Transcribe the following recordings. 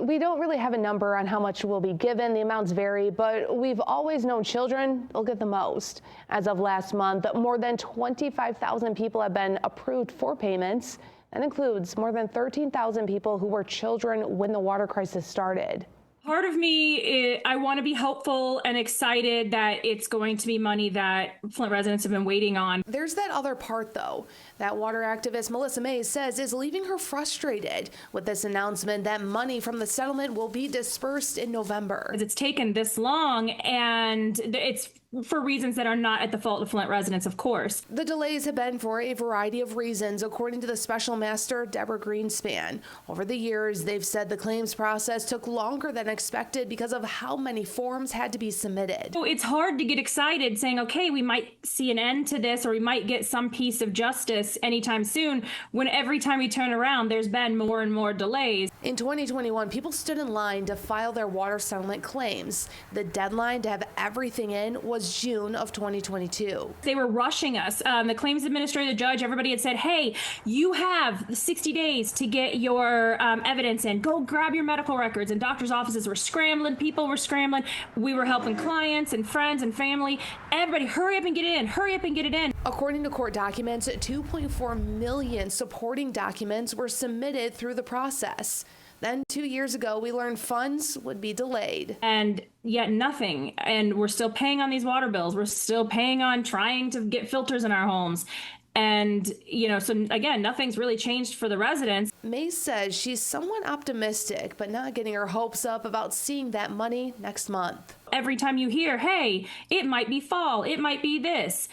We don't really have a number on how much will be given. The amounts vary, but we've always known children will get the most. As of last month, more than 25,000 people have been approved for payments. That includes more than 13,000 people who were children when the water crisis started. Part of me, I want to be hopeful and excited that it's going to be money that Flint residents have been waiting on. There's that other part, though, that water activist Melissa Mays says is leaving her frustrated with this announcement that money from the settlement will be dispersed in November. It's taken this long, and it's for reasons that are not at the fault of Flint residents, of course. The delays have been for a variety of reasons, according to the special master, Deborah Greenspan. Over the years, they've said the claims process took longer than expected because of how many forms had to be submitted. So it's hard to get excited saying, okay, we might see an end to this, or we might get some piece of justice anytime soon, when every time we turn around, there's been more and more delays. In 2021, people stood in line to file their water settlement claims. The deadline to have everything in was June of 2022. They were rushing us. The claims administrator, the judge, everybody had said, hey, you have 60 days to get your evidence in. Go grab your medical records. And doctors' offices were scrambling. People were scrambling. We were helping clients and friends and family. Everybody, hurry up and get it in. Hurry up and get it in. According to court documents, 2.4 million supporting documents were submitted through the process. Then 2 years ago, we learned funds would be delayed. And yet nothing. And we're still paying on these water bills. We're still paying on trying to get filters in our homes. And, so again, nothing's really changed for the residents. May says she's somewhat optimistic, but not getting her hopes up about seeing that money next month. Every time you hear, hey, it might be fall, it might be this.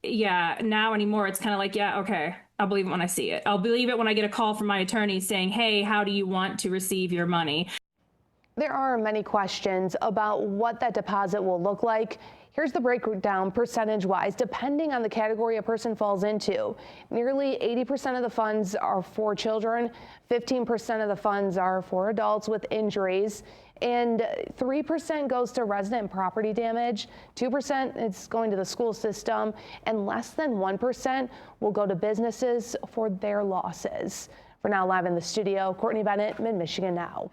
Yeah, now anymore, it's kind of like, yeah, okay. I'll believe it when I see it. I'll believe it when I get a call from my attorney saying, hey, how do you want to receive your money? There are many questions about what that deposit will look like. Here's the breakdown percentage-wise, depending on the category a person falls into. Nearly 80% of the funds are for children, 15% of the funds are for adults with injuries, and 3% goes to resident property damage, 2% is going to the school system, and less than 1% will go to businesses for their losses. For now, live in the studio, Courtney Bennett, Mid-Michigan Now.